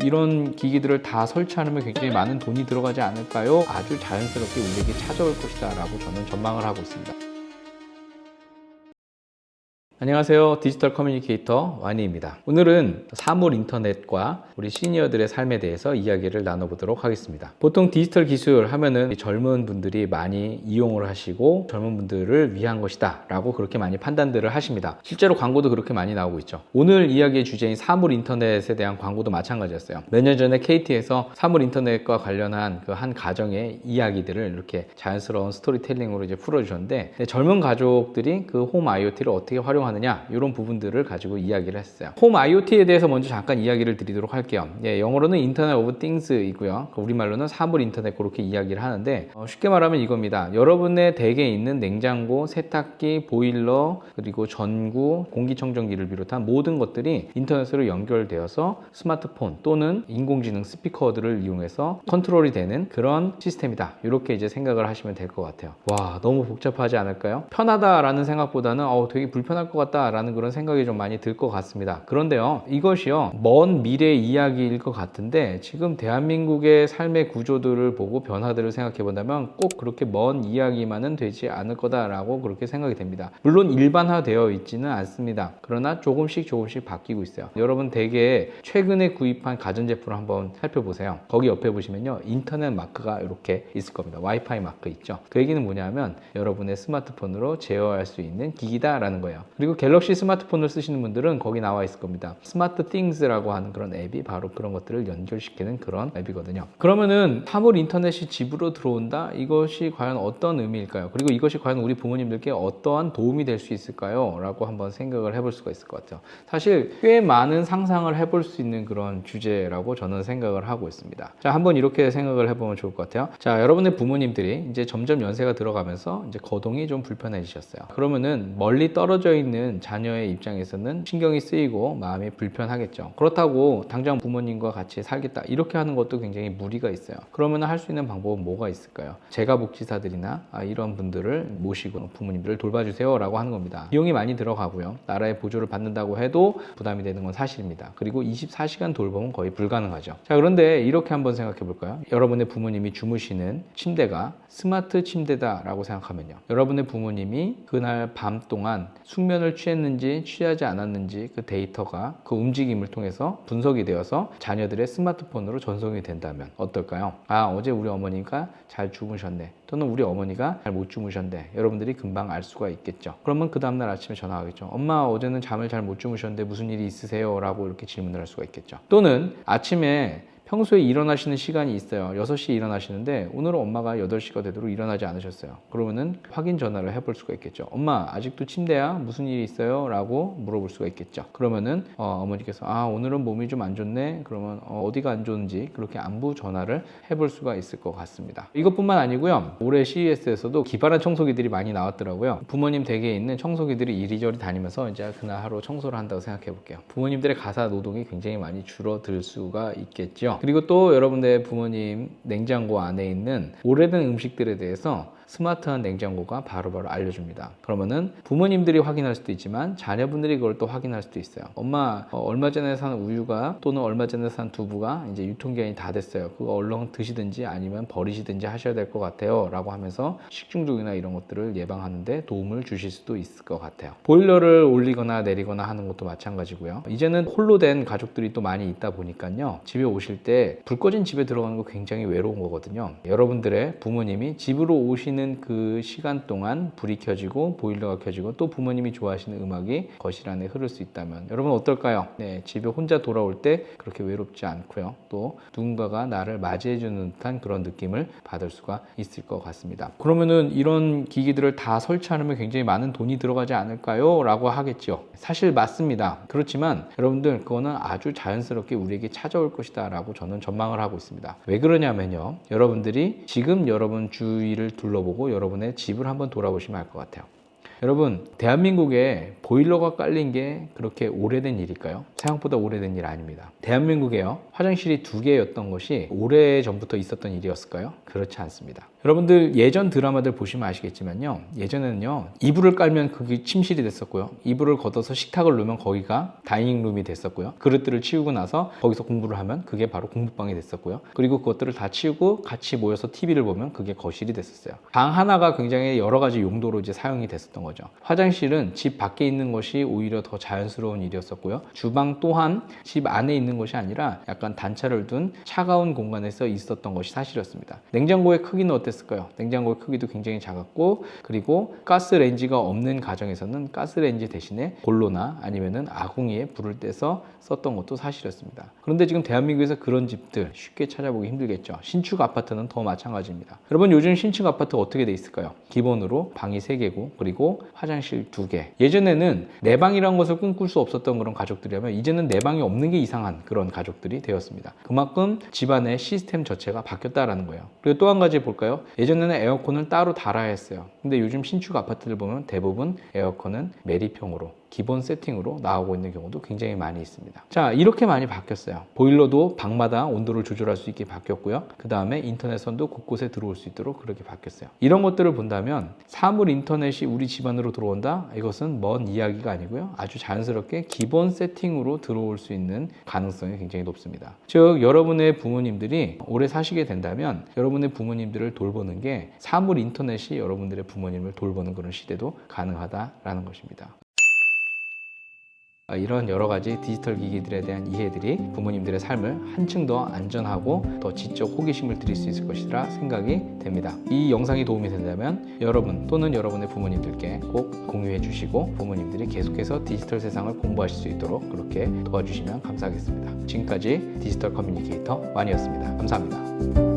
이런 기기들을 다 설치하려면 굉장히 많은 돈이 들어가지 않을까요? 아주 자연스럽게 우리에게 찾아올 것이다 라고 저는 전망을 하고 있습니다. 안녕하세요. 디지털 커뮤니케이터 와니입니다. 오늘은 사물 인터넷과 우리 시니어들의 삶에 대해서 이야기를 나눠보도록 하겠습니다. 보통 디지털 기술 하면은 젊은 분들이 많이 이용을 하시고 젊은 분들을 위한 것이다 라고 그렇게 많이 판단들을 하십니다. 실제로 광고도 그렇게 많이 나오고 있죠. 오늘 이야기의 주제인 사물 인터넷에 대한 광고도 마찬가지였어요. 몇 년 전에 KT에서 사물 인터넷과 관련한 그 한 가정의 이야기들을 이렇게 자연스러운 스토리텔링으로 이제 풀어주셨는데, 젊은 가족들이 그 홈 IoT를 어떻게 활용하느냐 이런 부분들을 가지고 이야기를 했어요. 홈 IoT에 대해서 먼저 잠깐 이야기를 드리도록 할게요. 영어로는 인터넷 오브 띵스이고요. 우리말로는 사물 인터넷 그렇게 이야기를 하는데, 쉽게 말하면 이겁니다. 여러분의 댁에 있는 냉장고, 세탁기, 보일러, 그리고 전구, 공기청정기를 비롯한 모든 것들이 인터넷으로 연결되어서 스마트폰 또는 인공지능 스피커들을 이용해서 컨트롤이 되는 그런 시스템이다. 이렇게 이제 생각을 하시면 될 것 같아요. 와, 너무 복잡하지 않을까요? 편하다라는 생각보다는 되게 불편할 것 같다라는 그런 생각이 좀 많이 들 것 같습니다. 그런데요, 이것이요, 먼 미래 이야기일 것 같은데 지금 대한민국의 삶의 구조들을 보고 변화들을 생각해 본다면 꼭 그렇게 먼 이야기만은 되지 않을 거다라고 그렇게 생각이 됩니다. 물론 일반화되어 있지는 않습니다. 그러나 조금씩 바뀌고 있어요. 여러분 댁에 최근에 구입한 가전제품을 한번 살펴보세요. 거기 옆에 보시면요, 인터넷 마크가 이렇게 있을 겁니다. 와이파이 마크 있죠. 그 얘기는 뭐냐면 여러분의 스마트폰으로 제어할 수 있는 기기다라는 거예요. 그리고 갤럭시 스마트폰을 쓰시는 분들은 거기 나와 있을 겁니다. 스마트 띵스라고 하는 그런 앱이 바로 그런 것들을 연결시키는 그런 앱이거든요. 그러면은 사물 인터넷이 집으로 들어온다? 이것이 과연 어떤 의미일까요? 그리고 이것이 과연 우리 부모님들께 어떠한 도움이 될 수 있을까요? 라고 한번 생각을 해볼 수가 있을 것 같아요. 사실 꽤 많은 상상을 해볼 수 있는 그런 주제라고 저는 생각을 하고 있습니다. 자, 한번 이렇게 생각을 해보면 좋을 것 같아요. 자, 여러분의 부모님들이 이제 점점 연세가 들어가면서 이제 거동이 좀 불편해지셨어요. 그러면은 멀리 떨어져 있는 자녀의 입장에서는 신경이 쓰이고 마음이 불편하겠죠. 그렇다고 당장 부모님과 같이 살겠다 이렇게 하는 것도 굉장히 무리가 있어요. 그러면 할 수 있는 방법은 뭐가 있을까요? 재가복지사들이나 이런 분들을 모시고 부모님들을 돌봐주세요 라고 하는 겁니다. 비용이 많이 들어가고요, 나라의 보조를 받는다고 해도 부담이 되는 건 사실입니다. 그리고 24시간 돌봄은 거의 불가능하죠. 자, 그런데 이렇게 한번 생각해 볼까요? 여러분의 부모님이 주무시는 침대가 스마트 침대다 라고 생각하면요, 여러분의 부모님이 그날 밤 동안 숙면을 취했는지 취하지 않았는지 그 데이터가 그 움직임을 통해서 분석이 되어서 자녀들의 스마트폰으로 전송이 된다면 어떨까요? 어제 우리 어머니가 잘 주무셨네, 또는 우리 어머니가 잘 못 주무셨네, 여러분들이 금방 알 수가 있겠죠. 그러면 그 다음날 아침에 전화하겠죠. 엄마, 어제는 잠을 잘 못 주무셨는데 무슨 일이 있으세요? 라고 이렇게 질문을 할 수가 있겠죠. 또는 아침에 평소에 일어나시는 시간이 있어요. 6시에 일어나시는데 오늘은 엄마가 8시가 되도록 일어나지 않으셨어요. 그러면은 확인 전화를 해볼 수가 있겠죠. 엄마, 아직도 침대야? 무슨 일이 있어요? 라고 물어볼 수가 있겠죠. 그러면은 어머니께서 오늘은 몸이 좀 안 좋네? 그러면 어디가 안 좋은지 그렇게 안부 전화를 해볼 수가 있을 것 같습니다. 이것뿐만 아니고요, 올해 CES에서도 기발한 청소기들이 많이 나왔더라고요. 부모님 댁에 있는 청소기들이 이리저리 다니면서 이제 그날 하루 청소를 한다고 생각해 볼게요. 부모님들의 가사 노동이 굉장히 많이 줄어들 수가 있겠죠. 그리고 또 여러분들 부모님 냉장고 안에 있는 오래된 음식들에 대해서 스마트한 냉장고가 바로바로 알려줍니다. 그러면은 부모님들이 확인할 수도 있지만 자녀분들이 그걸 또 확인할 수도 있어요. 엄마, 얼마 전에 산 우유가 또는 얼마 전에 산 두부가 이제 유통기한이 다 됐어요. 그거 얼른 드시든지 아니면 버리시든지 하셔야 될 것 같아요 라고 하면서 식중독이나 이런 것들을 예방하는데 도움을 주실 수도 있을 것 같아요. 보일러를 올리거나 내리거나 하는 것도 마찬가지고요. 이제는 홀로 된 가족들이 또 많이 있다 보니까요, 집에 오실 때 불 꺼진 집에 들어가는 거 굉장히 외로운 거거든요. 여러분들의 부모님이 집으로 오시는 그 시간 동안 불이 켜지고 보일러가 켜지고 또 부모님이 좋아하시는 음악이 거실 안에 흐를 수 있다면 여러분 어떨까요? 네, 집에 혼자 돌아올 때 그렇게 외롭지 않고요, 또 누군가가 나를 맞이해 주는 듯한 그런 느낌을 받을 수가 있을 것 같습니다. 그러면은 이런 기기들을 다 설치하려면 굉장히 많은 돈이 들어가지 않을까요? 라고 하겠죠. 사실 맞습니다. 그렇지만 여러분들 그거는 아주 자연스럽게 우리에게 찾아올 것이다 라고 저는 전망을 하고 있습니다. 왜 그러냐면요, 여러분들이 지금 여러분 주위를 둘러보고 여러분의 집을 한번 돌아보시면 알 것 같아요. 여러분, 대한민국에 보일러가 깔린 게 그렇게 오래된 일일까요? 생각보다 오래된 일 아닙니다. 대한민국에요, 화장실이 2개였던 것이 오래전부터 있었던 일이었을까요? 그렇지 않습니다. 여러분들 예전 드라마들 보시면 아시겠지만요. 예전에는요. 이불을 깔면 그게 침실이 됐었고요. 이불을 걷어서 식탁을 놓으면 거기가 다이닝룸이 됐었고요. 그릇들을 치우고 나서 거기서 공부를 하면 그게 바로 공부방이 됐었고요. 그리고 그것들을 다 치우고 같이 모여서 TV를 보면 그게 거실이 됐었어요. 방 하나가 굉장히 여러 가지 용도로 이제 사용이 됐었던 거죠. 화장실은 집 밖에 있는 것이 오히려 더 자연스러운 일이었었고요. 주방 또한 집 안에 있는 것이 아니라 약간 단차를 둔 차가운 공간에서 있었던 것이 사실이었습니다. 냉장고의 크기는 어땠을까요? 냉장고의 크기도 굉장히 작았고, 그리고 가스레인지가 없는 가정에서는 가스레인지 대신에 골로나 아니면은 아궁이에 불을 떼서 썼던 것도 사실이었습니다. 그런데 지금 대한민국에서 그런 집들 쉽게 찾아보기 힘들겠죠. 신축 아파트는 더 마찬가지입니다. 여러분 요즘 신축 아파트 어떻게 돼 있을까요? 기본으로 방이 3개고 그리고 화장실 2개. 예전에는 내 방이라는 것을 꿈꿀 수 없었던 그런 가족들이라면 이제는 내 방이 없는 게 이상한 그런 가족들이 되었습니다. 그만큼 집안의 시스템 자체가 바뀌었다라는 거예요. 그리고 또 한 가지 볼까요? 예전에는 에어컨을 따로 달아야 했어요. 근데 요즘 신축 아파트들 보면 대부분 에어컨은 매립형으로 기본 세팅으로 나오고 있는 경우도 굉장히 많이 있습니다. 자, 이렇게 많이 바뀌었어요. 보일러도 방마다 온도를 조절할 수 있게 바뀌었고요. 그 다음에 인터넷선도 곳곳에 들어올 수 있도록 그렇게 바뀌었어요. 이런 것들을 본다면 사물 인터넷이 우리 집안으로 들어온다? 이것은 먼 이야기가 아니고요. 아주 자연스럽게 기본 세팅으로 들어올 수 있는 가능성이 굉장히 높습니다. 즉, 여러분의 부모님들이 오래 사시게 된다면 여러분의 부모님들을 돌보는 게 사물 인터넷이 여러분들의 부모님을 돌보는 그런 시대도 가능하다라는 것입니다. 이런 여러 가지 디지털 기기들에 대한 이해들이 부모님들의 삶을 한층 더 안전하고 더 지적 호기심을 드릴 수 있을 것이라 생각이 됩니다. 이 영상이 도움이 된다면 여러분 또는 여러분의 부모님들께 꼭 공유해 주시고 부모님들이 계속해서 디지털 세상을 공부하실 수 있도록 그렇게 도와주시면 감사하겠습니다. 지금까지 디지털 커뮤니케이터 완이었습니다. 감사합니다.